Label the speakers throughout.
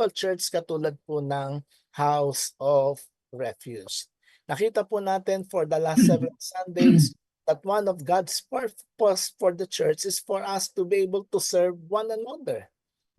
Speaker 1: local church katulad po ng House of Refuge. Nakita po natin for the last several Sundays that one of God's purpose for the church is for us to be able to serve one another.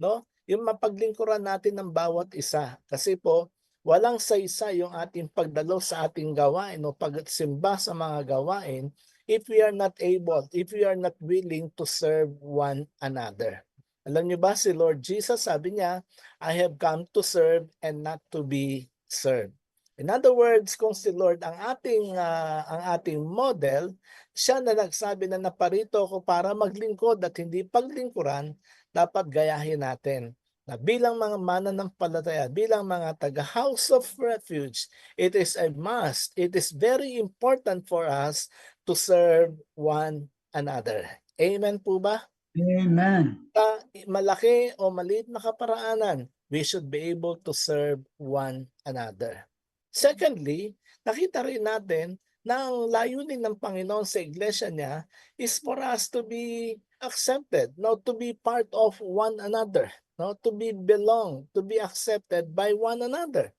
Speaker 1: No? Yung mapaglingkuran natin ng bawat isa. Kasi po, walang saysa yung ating pagdalo sa ating gawain o pagsimba sa mga gawain if we are not able, if we are not willing to serve one another. Alam niyo ba, si Lord Jesus, sabi niya, I have come to serve and not to be served. In other words, kung si Lord ang ating model, siya na nagsabi na naparito ako para maglingkod at hindi paglingkuran, dapat gayahin natin na bilang mga mananampalataya, bilang mga taga House of Refuge, it is a must, it is very important for us to serve one another. Amen po ba?
Speaker 2: Amen.
Speaker 1: Malaki o maliit na kaparaanan, we should be able to serve one another. Secondly, nakita rin natin na ang layunin ng Panginoon sa iglesia niya is for us to be accepted, no, to be part of one another, no, to be belong, to be accepted by one another.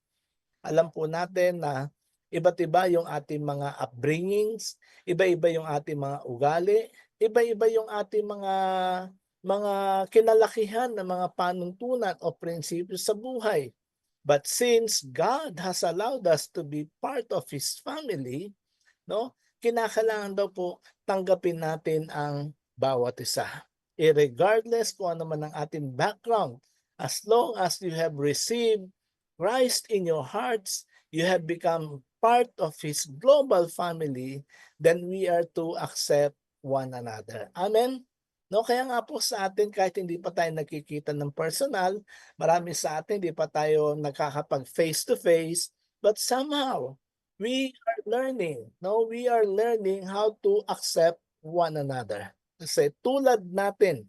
Speaker 1: Alam po natin na iba't iba yung ating mga upbringings, iba-iba yung ating mga ugali, iba-iba yung ating mga kinalakihan ng mga panuntunan o prinsipyo sa buhay. But since God has allowed us to be part of His family, no, kinakailangan daw po tanggapin natin ang bawat isa. Regardless kung ano man ang ating background, as long as you have received Christ in your hearts, you have become part of His global family, then we are to accept one another. Amen? No, kaya nga po sa atin kahit hindi pa tayo nagkikita ng personal, marami sa atin hindi pa tayo nakakapag face to face, but somehow we are learning, no, we are learning how to accept one another. Kasi tulad natin,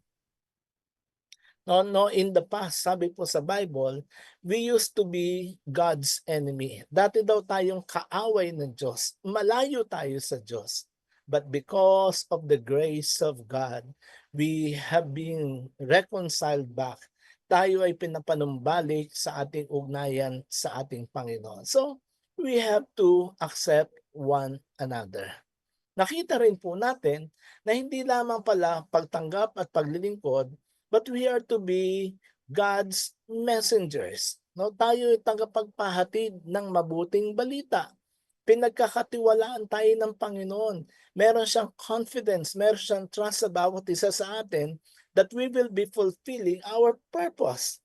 Speaker 1: no, in the past, sabi po sa Bible, we used to be God's enemy. Dati daw tayong kaaway ng Diyos. Malayo tayo sa Diyos. But because of the grace of God, we have been reconciled back. Tayo ay pinapanumbalik sa ating ugnayan sa ating Panginoon. So, we have to accept one another. Nakita rin po natin na hindi lamang pala pagtanggap at paglilingkod, but we are to be God's messengers. No, tayo ay tagapagpahatid ng mabuting balita. Pinagkakatiwalaan tayo ng Panginoon. Meron siyang confidence, meron siyang trust sa bawat isa sa atin that we will be fulfilling our purpose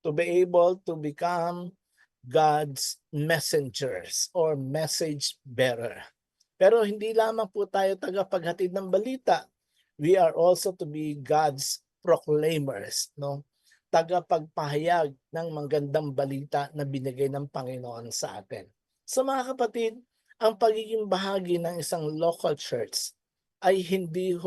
Speaker 1: to be able to become God's messengers or message bearer. Pero hindi lamang po tayo tagapaghatid ng balita. We are also to be God's proclaimers, no? Tagapagpahayag ng magandang balita na binigay ng Panginoon sa atin. So mga kapatid, ang pagiging bahagi ng isang local church ay hindi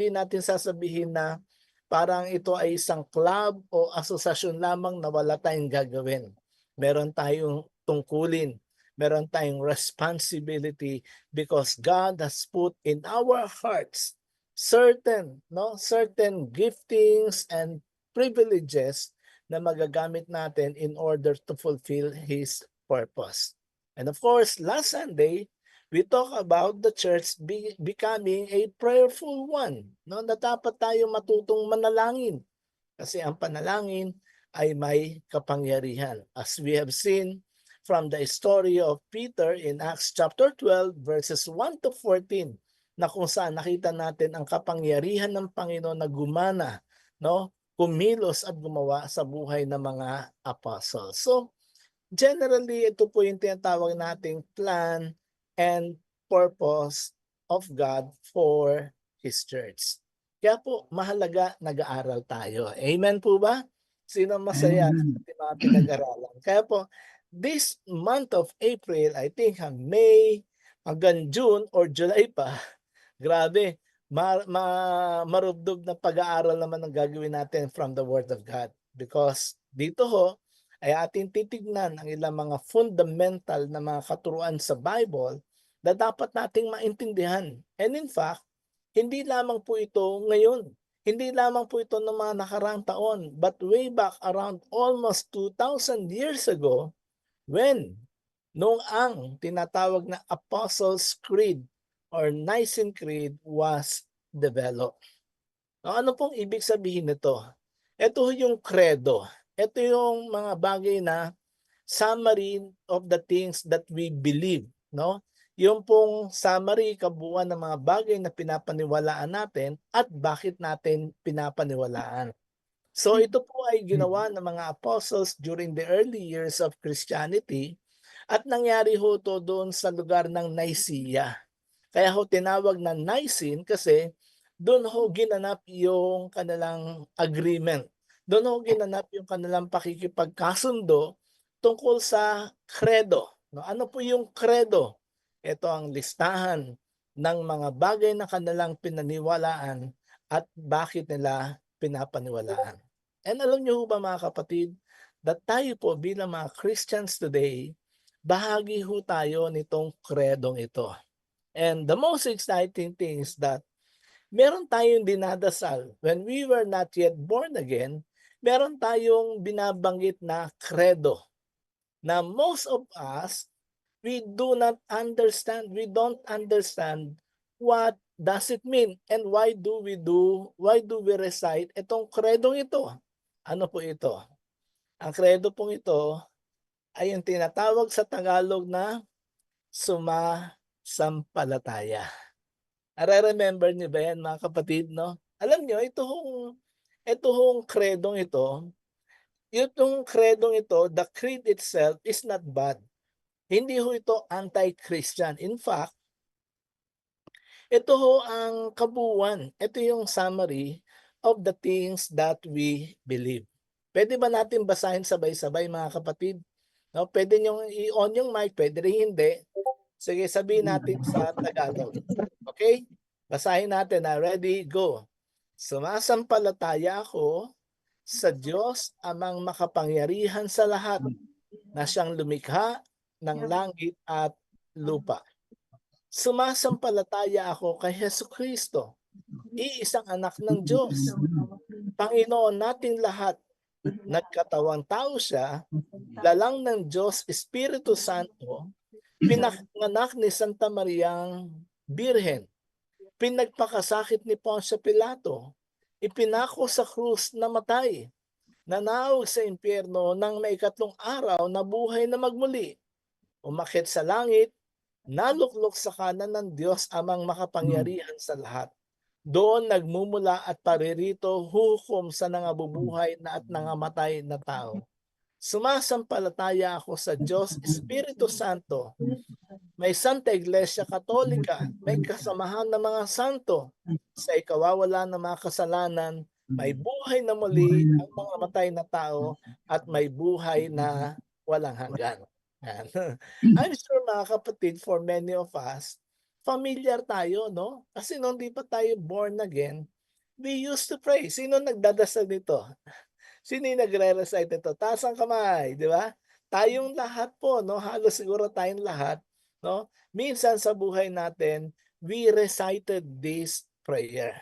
Speaker 1: natin sasabihin na parang ito ay isang club o asosasyon lamang na wala tayong gagawin. Meron tayong tungkulin, meron tayong responsibility because God has put in our hearts certain giftings and privileges na magagamit natin in order to fulfill His purpose. And of course, last Sunday, we talk about the church becoming a prayerful one. No, na dapat tayo matutong manalangin kasi ang panalangin ay may kapangyarihan. As we have seen from the story of Peter in Acts chapter 12 verses 1 to 14 na kung saan nakita natin ang kapangyarihan ng Panginoon na gumana, no, kumilos at gumawa sa buhay ng mga apostles. So, generally, ito po yung tinatawag nating plan and purpose of God for His church. Kaya po, mahalaga nag-aaral tayo. Amen po ba? Sino masaya sa
Speaker 2: Amen.
Speaker 1: ating mga pinag-aralan? Kaya po, this month of April, I think May hanggang June or July pa, grabe, marubdob na pag-aaral naman ang gagawin natin from the Word of God. Because dito ho, ay ating titignan ang ilang mga fundamental na mga katuruan sa Bible na dapat nating maintindihan. And in fact, hindi lamang po ito ngayon. Hindi lamang po ito ng mga nakaraang taon, but way back around almost 2,000 years ago when noong ang tinatawag na Apostles' Creed or Nicene Creed was developed. Ano pong ibig sabihin nito? Ito yung credo. Ito yung mga bagay na summary of the things that we believe, no? Yung pong summary, kabuuan ng mga bagay na pinapaniwalaan natin at bakit natin pinapaniwalaan. So ito po ay ginawa ng mga apostles during the early years of Christianity at nangyari ho to doon sa lugar ng Nicaea. Kaya ho tinawag na Nicene kasi doon ho ginanap yung kanilang agreement. Doon ho ginanap yung kanilang pakikipagkasundo tungkol sa credo. No, ano po yung credo? Ito ang listahan ng mga bagay na kanilang pinaniwalaan at bakit nila pinapaniwalaan. And alam niyo ho ba mga kapatid, that tayo po bilang mga Christians today, bahagi ho tayo nitong kredong ito. And the most exciting thing is that meron tayong dinadasal. When we were not yet born again, meron tayong binabanggit na credo na most of us, we do not understand, we don't understand what does it mean and why do we recite itong kredong ito? Ano po ito? Ang kredo pong ito ay yung tinatawag sa Tagalog na sumasampalataya. Nare-remember niyo ba yan mga kapatid 'no? Alam niyo ito hong kredong ito, itong kredong ito, the creed itself is not bad. Hindi ho ito anti-Christian. In fact, ito ho ang kabuuan, ito yung summary of the things that we believe. Puwede ba natin basahin sabay-sabay mga kapatid? 'No, puwede niyong i-on yung mic, puwede rin hindi. Sige, sabihin natin sa Tagalog. Okay? Basahin natin na ready, go. Sumasampalataya ako sa Diyos amang makapangyarihan sa lahat na siyang lumikha ng langit at lupa. Sumasampalataya ako kay Jesucristo, iisang anak ng Diyos, Panginoon nating lahat. Nagkatawang tao siya, lalang ng Diyos Espiritu Santo, pinanganak ni Santa Mariang Birhen, pinagpakasakit ni Poncio Pilato, ipinako sa krus na matay, nanawag sa impyerno ng maikatlong araw na buhay na magmuli, umakyat sa langit, naluklok sa kanan ng Diyos amang makapangyarihan sa lahat. Doon nagmumula at paririto hukom sa nangabubuhay na at nangamatay na tao. Sumasampalataya ako sa Diyos Espiritu Santo, may Santa Iglesia Katolika, may kasamahan ng mga santo, sa ikawawala ng mga kasalanan, may buhay na muli ang mga matay na tao, at may buhay na walang hanggan. Yan. I'm sure mga kapatid, for many of us, familiar tayo, no? Kasi nung di pa tayo born again, we used to pray. Sino nagdadasal nito? Sino yung nagre-recite nito? Taas ang kamay, di ba? Tayong lahat po, no? Halos siguro tayong lahat, no? Minsan sa buhay natin, we recited this prayer.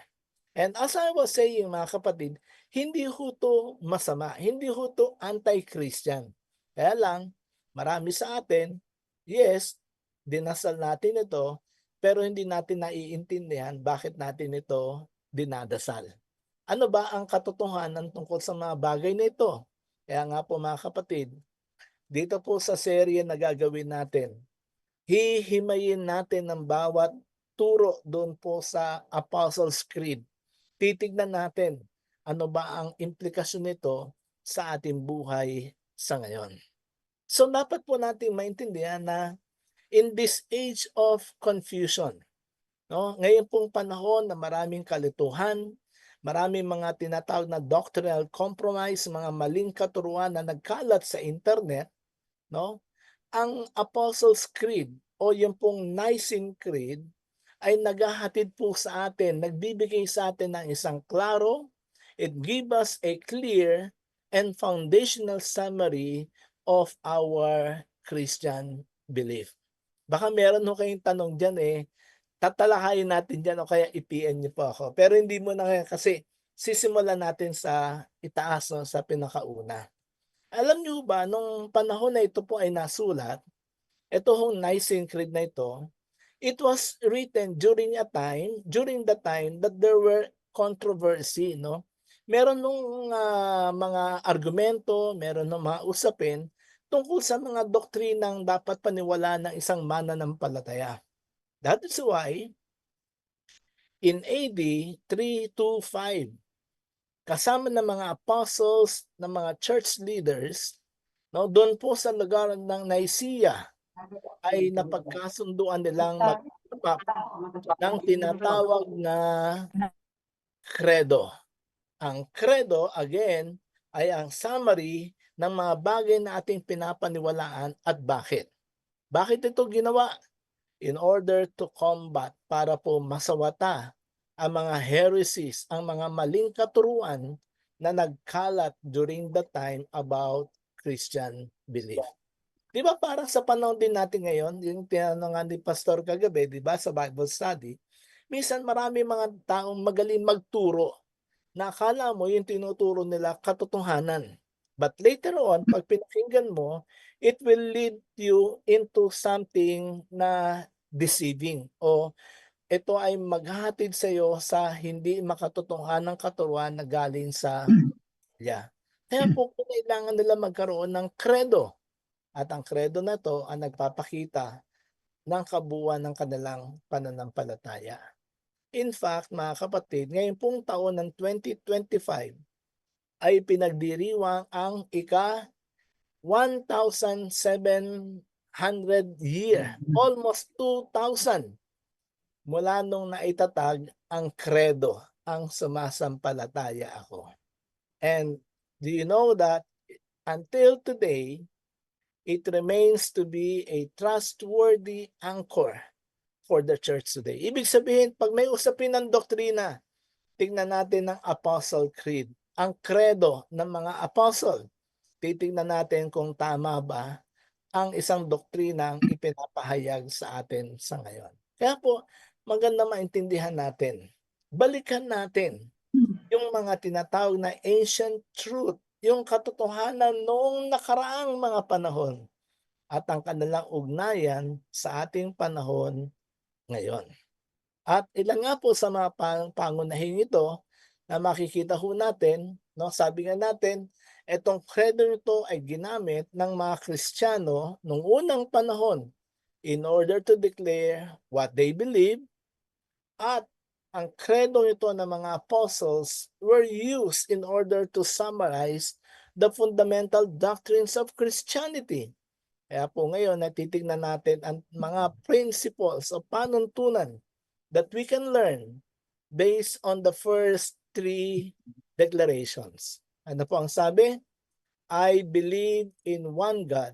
Speaker 1: And as I was saying mga kapatid, hindi ho to masama, hindi ho to anti-Christian. Kaya lang, marami sa atin, yes, dinasal natin ito, pero hindi natin naiintindihan bakit natin ito dinadasal. Ano ba ang katotohanan tungkol sa mga bagay na ito? Kaya nga po mga kapatid, dito po sa serye na gagawin natin, hihimayin natin ang bawat turo doon po sa Apostles' Creed. Titignan natin ano ba ang implikasyon nito sa ating buhay sa ngayon. So dapat po natin maintindihan na in this age of confusion, no? Ngayon pong panahon na maraming kalituhan, maraming mga tinatawag na doctrinal compromise, mga maling katuruan na nagkalat sa internet, no? Ang Apostles' Creed o yung pong Nicene Creed ay naghahatid po sa atin, nagbibigay sa atin ng isang klaro, it give us a clear and foundational summary of our Christian belief. Baka meron ho kayong tanong dyan tatalakayin natin dyan o kaya i-PM niyo po ako. Pero hindi mo na kasi Sisimulan natin sa itaas, no, sa pinakauna. Alam niyo ba nung panahon na ito po ay nasulat, ito hong Nicene Creed na ito, it was written during the time that there were controversy, no? Meron nung mga argumento, meron nung mga usapin tungkol sa mga doktrinang dapat paniwalaan ng isang mananampalataya. That is why in AD 325, kasama ng mga apostles, ng mga church leaders, no, doon po sa lugar ng Nicaea ay napagkasunduan nilang mag-up ng tinatawag na credo. Ang credo, again, ay ang summary ng mga bagay na ating pinapaniwalaan at bakit. Bakit ito ginawa? In order to combat, para po masawata ang mga heresies, ang mga maling katuruan na nagkalat during the time about Christian belief. Di ba parang sa panahon din natin ngayon, yung tinanong ni Pastor kagabi, di ba, sa Bible study, minsan marami mga taong magaling magturo na akala mo yung tinuturo nila katotohanan. But later on, pag pinakinggan mo, it will lead you into something na deceiving o ito ay maghahatid sa iyo sa hindi makatotohanang katuruan na galing sa Kaya po kailangan nila magkaroon ng credo at ang credo na to ang nagpapakita ng kabuuan ng kanilang pananampalataya. In fact, mga kapatid, ngayon pong taon ng 2025 ay pinagdiriwang ang ika-1700 year, almost 2000 mula nung naitatag ang credo, ang sumasampalataya ako. And do you know that until today, it remains to be a trustworthy anchor for the church today. Ibig sabihin, pag may usapin ng doktrina, tingnan natin ang Apostle Creed, ang credo ng mga apostle. Titingnan natin kung tama ba ang isang doktrinang ipinapahayag sa atin sa ngayon. Kaya po, maganda maintindihan natin. Balikan natin yung mga tinatawag na ancient truth, yung katotohanan noong nakaraang mga panahon at ang kanilang ugnayan sa ating panahon ngayon. At ilan nga po sa mga pangunahing ito na makikita ho natin, no, sabi nga natin, itong credo nito ay ginamit ng mga Kristiyano noong unang panahon in order to declare what they believe, at ang credo nito ng mga apostles were used in order to summarize the fundamental doctrines of Christianity. Kaya po ngayon natitignan natin ang mga principles o panuntunan that we can learn based on the first three declarations. Ano po ang sabi? I believe in one God,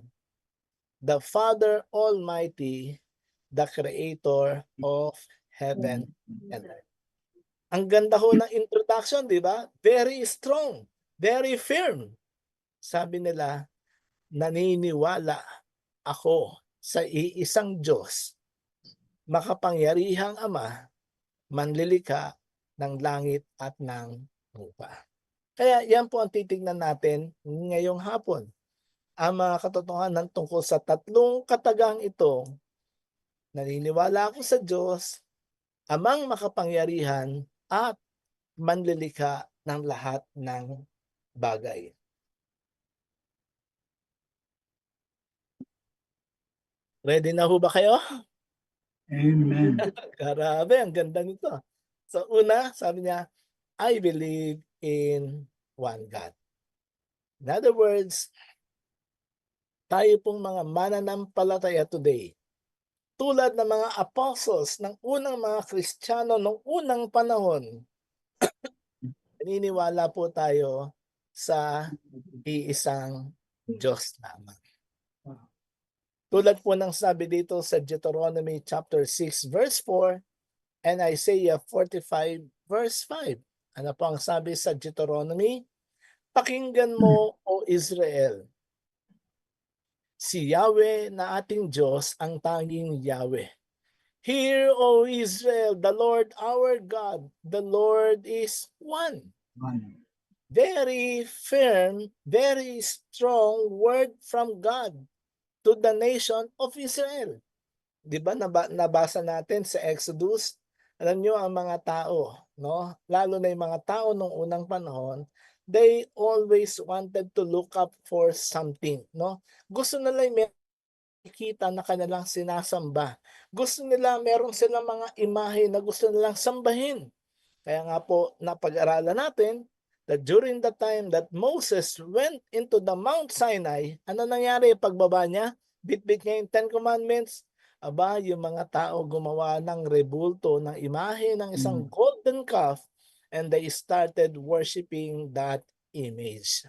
Speaker 1: the Father Almighty, the Creator of heaven and earth. Ang ganda ho ng introduction, di ba? Very strong, very firm. Sabi nila, naniniwala ako sa iisang Diyos, makapangyarihang Ama, manlilikha ng langit at ng lupa. Kaya yan po ang titignan natin ngayong hapon. Ang mga katotohanan tungkol sa tatlong katagang ito, naniniwala ako sa Diyos, Amang makapangyarihan at manlilikha ng lahat ng bagay. Ready na ho ba kayo?
Speaker 2: Amen.
Speaker 1: Grabe, ang ganda nito. So una, sabi niya, I believe in one God. In other words, tayo pong mga mananampalataya today, tulad ng mga apostles ng unang mga Kristiyano ng unang panahon, naniniwala po tayo sa iisang Diyos lamang. Tulad po ng sabi dito sa Deuteronomy chapter 6 verse 4 and Isaiah 45 verse 5. Ano po ang sabi sa Deuteronomy? Pakinggan mo, O Israel, si Yahweh na ating Diyos ang tanging Yahweh. Hear, O Israel, the Lord our God, the Lord is one.
Speaker 2: One.
Speaker 1: Very firm, very strong word from God to the nation of Israel. 'Di ba nabasa natin sa Exodus, alam niyo ang mga tao, no, lalo na yung mga tao nung unang panahon, they always wanted to look up for something, no? Gusto nila may makikita na kanilang sinasamba. Gusto nila meron silang mga imahe na gusto nilang sambahin. Kaya nga po napag-aralan natin that during the time that Moses went into the Mount Sinai, ano nangyari pagbaba niya? Bitbit niya yung Ten Commandments. Aba, yung mga tao gumawa ng rebulto ng imahe ng isang golden calf and they started worshiping that image.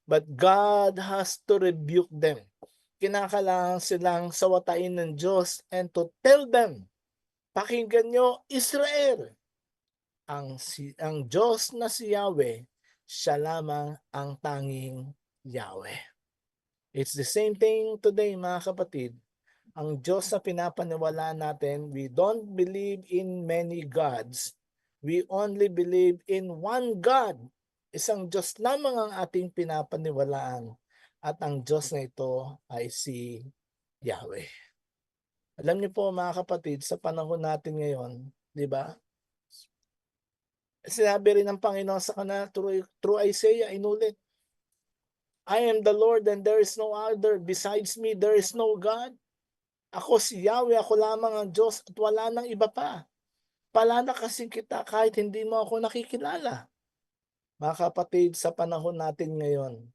Speaker 1: But God has to rebuke them. Kinakailangan silang sawatain ng Diyos and to tell them, pakinggan nyo, Israel, ang Diyos na si Yahweh, siya lamang ang tanging Yahweh. It's the same thing today mga kapatid. Ang Diyos na pinapaniwalaan natin, we don't believe in many gods. We only believe in one God. Isang Diyos lamang ang ating pinapaniwalaan at ang Diyos na ito ay si Yahweh. Alam niyo po mga kapatid, sa panahon natin ngayon, di ba? Sinabi rin ng Panginoon sa kanila through Isaiah, inulit, I am the Lord and there is no other. Besides me, there is no God. Ako si Yahweh, ako lamang ang Diyos at wala nang iba pa. Palalakasin kita kahit hindi mo ako nakikilala. Mga kapatid, sa panahon natin ngayon,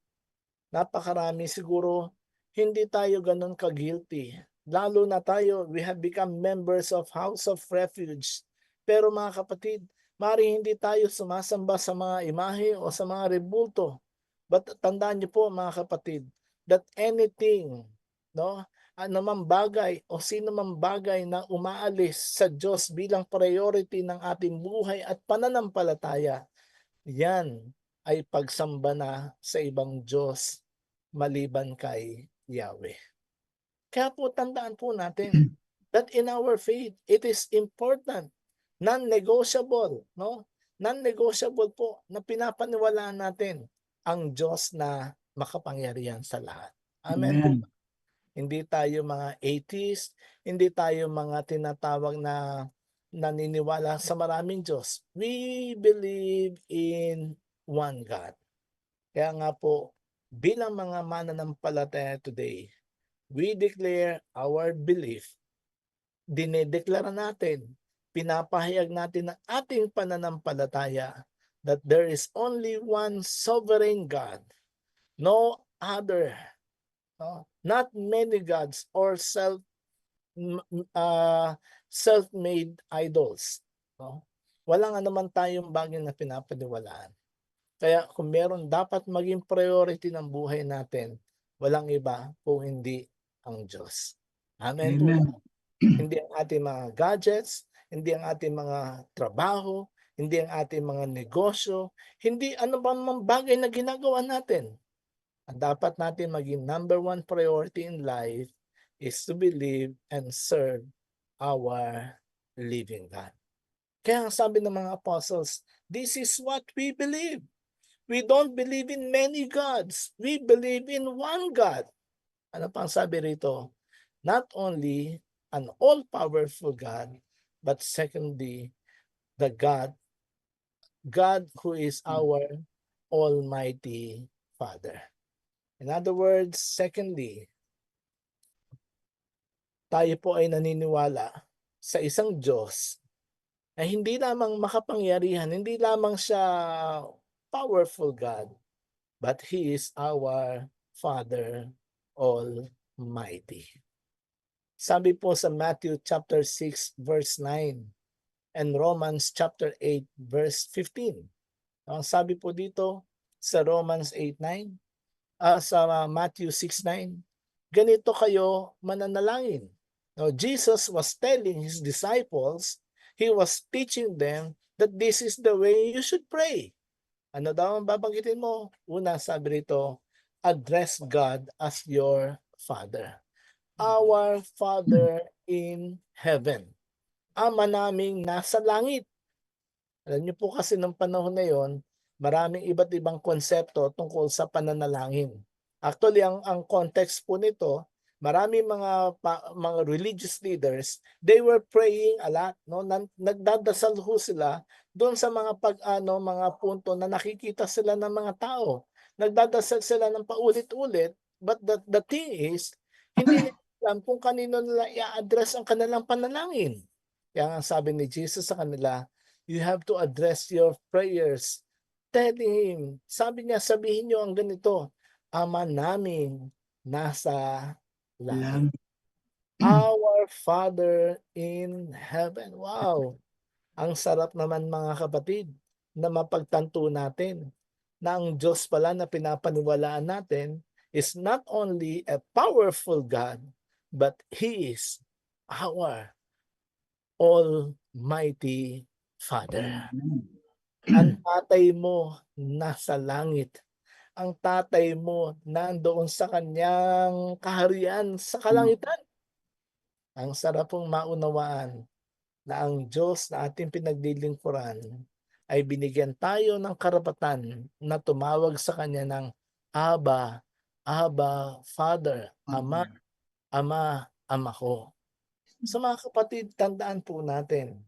Speaker 1: napakarami siguro hindi tayo ganun ka-guilty. Lalo na tayo, we have become members of House of Refuge. Pero mga kapatid, mari hindi tayo sumasamba sa mga imahe o sa mga rebulto. But tandaan niyo po mga kapatid, that anything, no, anumang bagay o sino mang bagay na umaalis sa Diyos bilang priority ng ating buhay at pananampalataya, yan ay pagsamba na sa ibang Diyos maliban kay Yahweh. Kaya po tandaan po natin that in our faith, it is important, non-negotiable, no? Non-negotiable po na pinapaniwalaan natin ang Diyos na makapangyarihan sa lahat. Amen po.
Speaker 2: Amen.
Speaker 1: Hindi tayo mga atheist, hindi tayo mga tinatawag na naniniwala sa maraming Diyos. We believe in one God. Kaya nga po, bilang mga mananampalataya today, we declare our belief. Dinedeklara natin, pinapahayag natin ang ating pananampalataya that there is only one sovereign God, no other, no? Not many gods or self-made idols. No? Walang naman tayong bagay na pinapaniwalaan. Kaya kung meron dapat maging priority ng buhay natin, walang iba kung hindi ang Diyos. Amen po ba?
Speaker 2: Amen.
Speaker 1: Hindi ang ating mga gadgets, hindi ang ating mga trabaho, hindi ang ating mga negosyo, hindi ano ba mang bagay na ginagawa natin. Ang dapat natin maging number one priority in life is to believe and serve our living God. Kaya ang sabi ng mga apostles, this is what we believe. We don't believe in many gods. We believe in one God. Ano pang sabi rito? Not only an all-powerful God, but secondly, the God who is our Almighty Father. In other words, secondly, tayo po ay naniniwala sa isang Diyos na hindi lamang makapangyarihan, hindi lamang siya powerful God, but He is our Father Almighty. Sabi po sa Matthew chapter 6 verse 9 and Romans chapter 8 verse 15. Ang sabi po dito sa Romans 8:9, sa Matthew 6:9, ganito kayo mananalangin. Now, Jesus was telling his disciples, he was teaching them that this is the way you should pray. Ano daw ang babanggitin mo? Una, sabi rito, address God as your Father. Our Father in heaven. Ama naming nasa langit. Alam niyo po kasi ng panahon na yon, maraming iba't ibang konsepto tungkol sa pananalangin. Actually, ang context po nito, maraming mga religious leaders, they were praying a lot, no? Nagdadasal ho sila doon sa mga punto na nakikita sila ng mga tao. Nagdadasal sila ng paulit-ulit, but the thing is, hindi nila alam kung kanino nila i-a-address ang kanilang panalangin. Kaya nga sabi ni Jesus sa kanila, you have to address your prayers telling him, sabi niya, sabihin niyo ang ganito, Ama namin nasa langit.
Speaker 2: Lam.
Speaker 1: Our Father in heaven. Wow! Ang sarap naman mga kapatid na mapagtanto natin na ang Diyos pala na pinapaniwalaan natin is not only a powerful God, but He is our Almighty Father.
Speaker 2: Amen.
Speaker 1: Ang tatay mo nasa langit. Ang tatay mo nandoon sa kanyang kaharian sa kalangitan. Ang sarap pong maunawaan na ang Diyos na ating pinaglilingkuran ay binigyan tayo ng karapatan na tumawag sa Kanya ng Aba, Aba, Father, Ama, Ama, Ama ko. So mga kapatid, tandaan po natin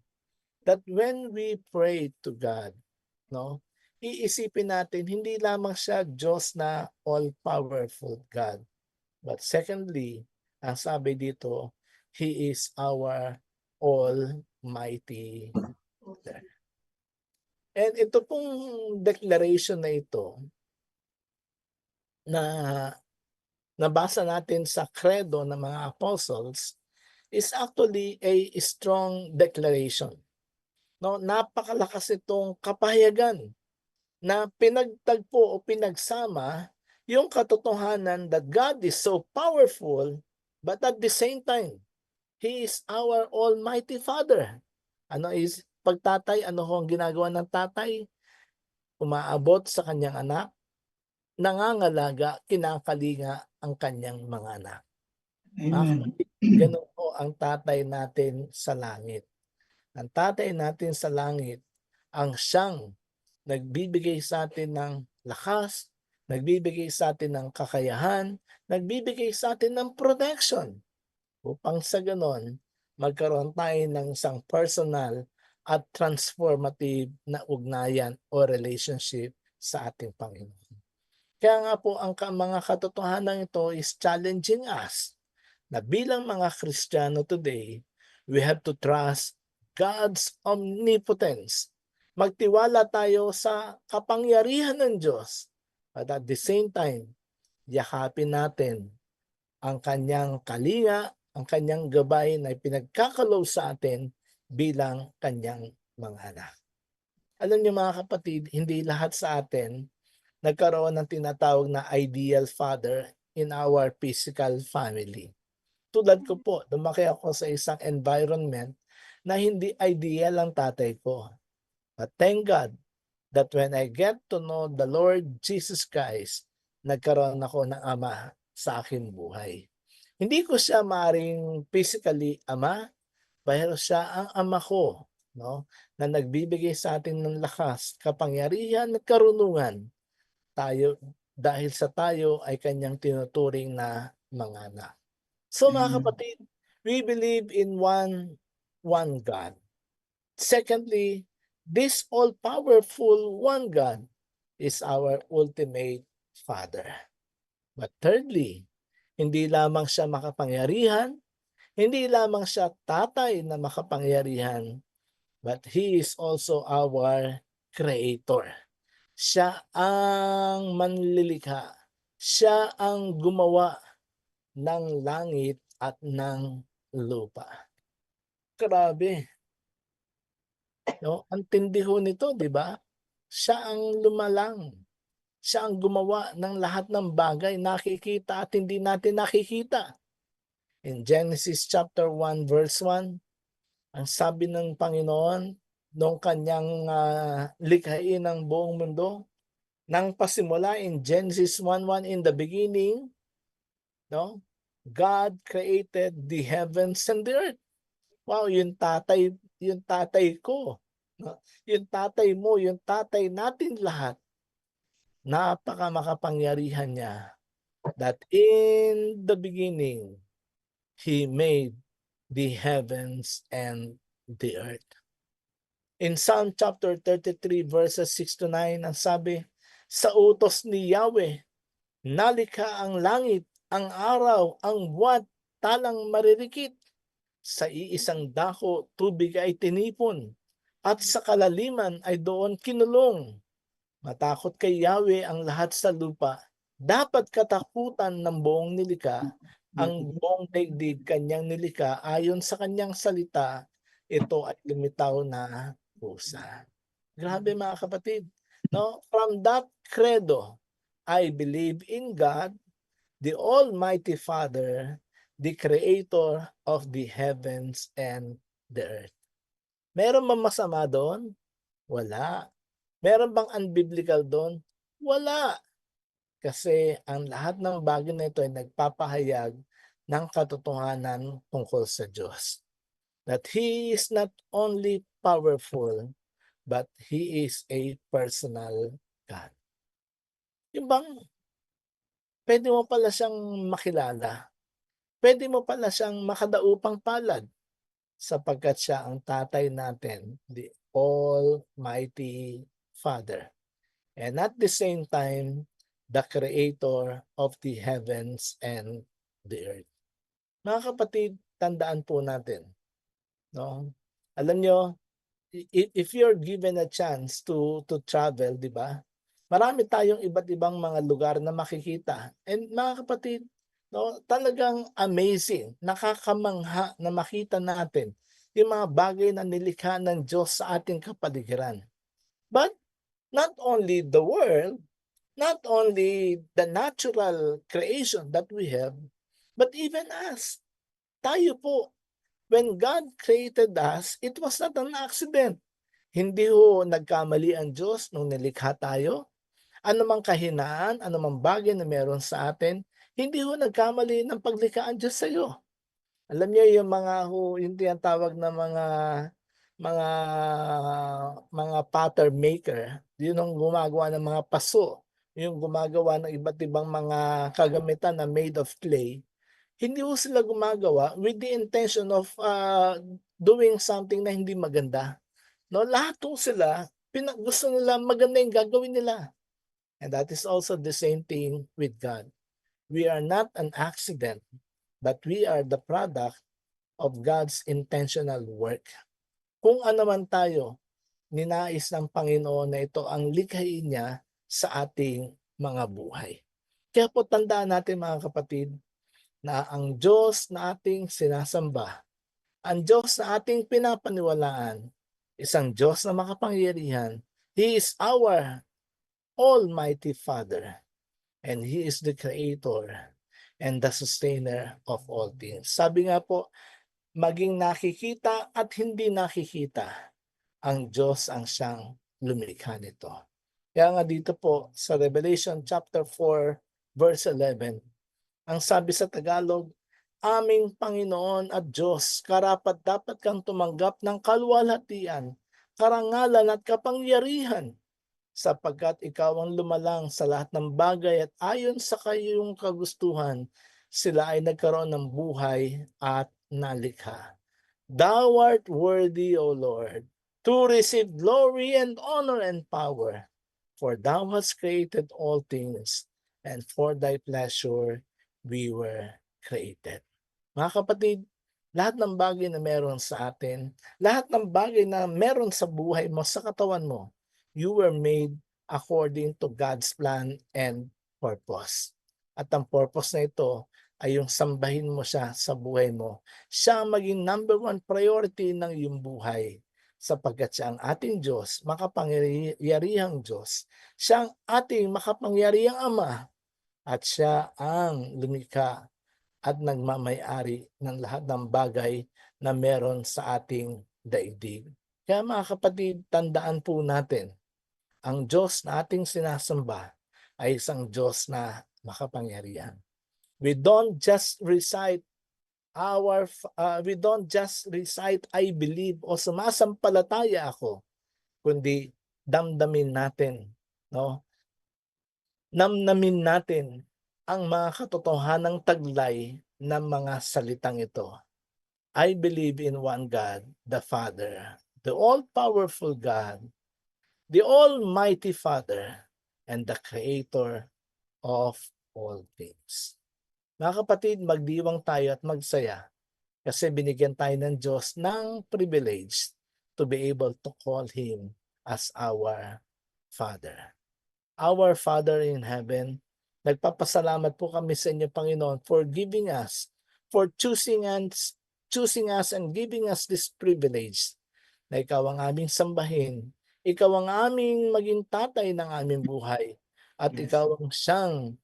Speaker 1: that when we pray to God, no, iisipin natin hindi lamang siya Diyos na all-powerful God. But secondly, ang sabi dito, He is our Almighty Father. And ito pong declaration na ito na nabasa natin sa credo ng mga apostles is actually a strong declaration. No, napakalakas itong kapahayagan na pinagtagpo o pinagsama yung katotohanan that God is so powerful, but at the same time, He is our Almighty Father. Pagtatay, ano ho ang ginagawa ng tatay? Umaabot sa kanyang anak, nangangalaga, kinakalinga ang kanyang mga anak. Mga
Speaker 2: Amen.
Speaker 1: kapatid, ganun po ang tatay natin sa langit. Ang tatay natin sa langit, ang siyang nagbibigay sa atin ng lakas, nagbibigay sa atin ng kakayahan, nagbibigay sa atin ng protection upang sa ganon magkaroon tayo ng isang personal at transformative na ugnayan o relationship sa ating Panginoon. Kaya nga po ang mga katotohanan ito is challenging us na bilang mga Kristiyano today, we have to trust God's omnipotence. Magtiwala tayo sa kapangyarihan ng Diyos. But at the same time, yakapin natin ang kanyang kalinga, ang kanyang gabay na pinagkakalob sa atin bilang kanyang mga anak. Alam niyo mga kapatid, hindi lahat sa atin nagkaroon ng tinatawag na ideal father in our physical family. Tulad ko po, lumaki ako sa isang environment na hindi ideal ang tatay ko. But thank God that when I get to know the Lord Jesus Christ, nagkaroon ako ng ama sa aking buhay. Hindi ko siya maring physically ama, pero siya ang ama ko, no? Na nagbibigay sa atin ng lakas, kapangyarihan at karunungan dahil sa tayo ay kanyang tinuturing na mga anak. So mga
Speaker 2: Amen.
Speaker 1: kapatid, we believe in one God. Secondly, this all-powerful one God is our ultimate Father. But thirdly, hindi lamang siya makapangyarihan, hindi lamang siya tatay na makapangyarihan, but He is also our Creator. Siya ang manlilikha. Siya ang gumawa ng langit at ng lupa. Grabe, no? Ang tindi ho nito, 'di ba? Siya ang lumalang. Siya ang gumawa ng lahat ng bagay nakikita at hindi natin nakikita. In Genesis chapter 1 verse 1, ang sabi ng Panginoon nung kanyang likhain ng buong mundo, nang pasimula in Genesis 1:1, in the beginning, no? God created the heavens and the earth. Wow, yung tatay ko, no? Yung tatay mo, yung tatay natin lahat, napakamakapangyarihan niya that in the beginning, He made the heavens and the earth. In Psalm chapter 33 verses 6 to 9, ang sabi, sa utos ni Yahweh, nalikha ang langit, ang araw, ang buwan, talang maririkit. Sa iisang dako, tubig ay tinipon, at sa kalaliman ay doon kinulong. Matakot kay Yahweh ang lahat sa lupa. Dapat katakutan ng buong nilikha, ang buong daigdig kanyang nilikha ayon sa kanyang salita, ito ay lumitaw na pusa. Grabe mga kapatid. No? From that credo, I believe in God, the Almighty Father, the Creator of the heavens and the earth. Meron bang masama doon? Wala. Meron bang unbiblical doon? Wala. Kasi ang lahat ng bagay na ito ay nagpapahayag ng katotohanan tungkol sa Diyos. That He is not only powerful, but He is a personal God. Yung bang pwede mo pala siyang makilala. Pwede mo pala siyang makadaupang palad sapagkat siya ang tatay natin, the Almighty Father. And at the same time, the Creator of the heavens and the earth. Mga kapatid, tandaan po natin, no? Alam nyo, if you're given a chance to travel, di ba? Marami tayong iba't ibang mga lugar na makikita. And mga kapatid, no, talagang amazing, nakakamangha na makita natin yung mga bagay na nilikha ng Diyos sa ating kapaligiran. But not only the world, not only the natural creation that we have, but even us. Tayo po, when God created us, it was not an accident. Hindi ho nagkamali ang Diyos nung nilikha tayo. Ano mang kahinaan, ano mang bagay na meron sa atin, hindi ho nagkamali ng paglikha ang Diyos sa iyo. Alam niyo yung yung tinatawag na mga pattern maker, yun ang gumagawa ng mga paso, yung gumagawa ng iba't ibang mga kagamitan na made of clay. Hindi ho sila gumagawa with the intention of doing something na hindi maganda. No, lahat ho sila gusto nila maganda yung gagawin nila. And that is also the same thing with God. We are not an accident, but we are the product of God's intentional work. Kung ano man tayo, ninais ng Panginoon na ito ang likhain niya sa ating mga buhay. Kaya po tandaan natin mga kapatid, na ang Diyos na ating sinasamba, ang Diyos na ating pinapaniwalaan, isang Diyos na makapangyarihan. He is our Almighty Father, and He is the Creator and the Sustainer of all things. Sabi nga po, maging nakikita at hindi nakikita, ang Diyos ang siyang lumikha nito. Kaya nga dito po sa Revelation chapter 4 verse 11, ang sabi sa Tagalog, aming Panginoon at Diyos, karapat-dapat kang tumanggap ng kaluwalhatian, karangalan at kapangyarihan, sapagkat ikaw ang lumalang sa lahat ng bagay at ayon sa kayong kagustuhan, sila ay nagkaroon ng buhay at nalikha. Thou art worthy, O Lord, to receive glory and honor and power, for thou hast created all things, and for thy pleasure we were created. Mga kapatid, lahat ng bagay na meron sa atin, lahat ng bagay na meron sa buhay mo, sa katawan mo, you were made according to God's plan and purpose. At ang purpose na ito ay yung sambahin mo siya sa buhay mo. Siya ang maging number one priority ng iyong buhay, sapagkat siya ang ating Diyos, makapangyarihang Diyos. Siya ang ating makapangyarihang Ama, at siya ang lumikha at nagmamay-ari ng lahat ng bagay na meron sa ating daigdig. Kaya mga kapatid, tandaan po natin, ang Diyos na ating sinasamba ay isang Diyos na makapangyarihan. We don't just recite I believe o sumasampalataya ako. kundi damdamin natin, no? Namnamin natin ang mga katotohanang taglay ng mga salitang ito. I believe in one God, the Father, the all-powerful God, the Almighty Father, and the Creator of all things. Mga kapatid, magdiwang tayo at magsaya kasi binigyan tayo ng Diyos ng privilege to be able to call Him as our Father. Our Father in heaven, nagpapasalamat po kami sa inyo, Panginoon, for giving us, for choosing us and giving us this privilege na ikaw ang aming sambahin, ikaw ang aming maging tatay ng aming buhay, at
Speaker 2: Yes.
Speaker 1: ikaw ang siyang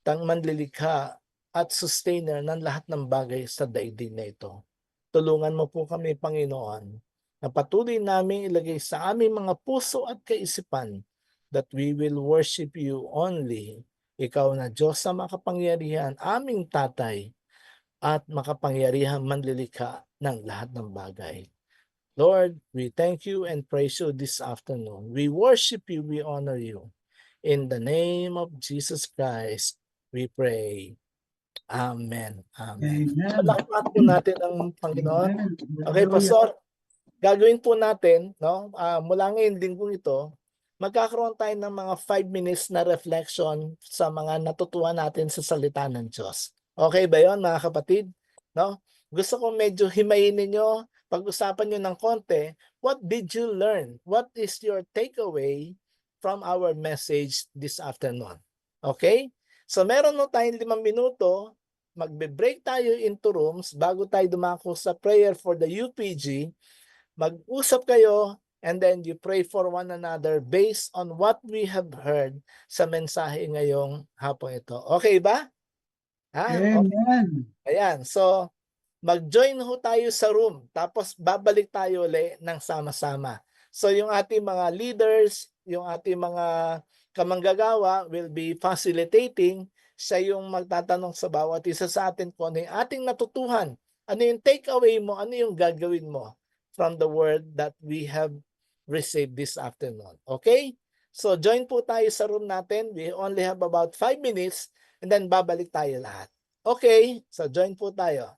Speaker 1: manlilikha at sustainer ng lahat ng bagay sa daigdig na ito. Tulungan mo po kami, Panginoon, na patuloy namin ilagay sa aming mga puso at kaisipan that we will worship you only. Ikaw na Diyos sa makapangyarihan, aming tatay, at makapangyarihan manlilikha ng lahat ng bagay. Lord, we thank you and praise you this afternoon. We worship you, we honor you. In the name of Jesus Christ, we pray. Amen. Amen.
Speaker 2: Amen.
Speaker 1: Palakpakan po natin ang Panginoon.
Speaker 2: Amen.
Speaker 1: Okay,
Speaker 2: Hallelujah.
Speaker 1: Pastor, gagawin po natin, no? Mula ngayon linggong ito, magkakaroon tayo ng mga 5 minutes na reflection sa mga natutuhan natin sa salita ng Diyos. Okay ba 'yon, mga kapatid? No? Gusto ko medyo himayin ninyo, pag-usapan niyo ng konti, what did you learn? What is your takeaway from our message this afternoon? Okay? So meron mo tayong 5 minuto, magbe-break tayo into rooms bago tayo dumako sa prayer for the UPG. Mag-usap kayo and then you pray for one another based on what we have heard sa mensahe ngayong hapon ito. Okay ba? Okay.
Speaker 2: Amen.
Speaker 1: Ayan. So, mag-join ho tayo sa room. Tapos babalik tayo ulit ng sama-sama. So, yung ating mga leaders, yung ating mga kamanggagawa will be facilitating. Siya yung magtatanong sa bawat isa sa atin kung ano yung ating natutuhan. Ano yung takeaway mo? Ano yung gagawin mo from the word that we have received this afternoon. Okay? So, join po tayo sa room natin. We only have about 5 minutes and then babalik tayo lahat. Okay? So, join po tayo.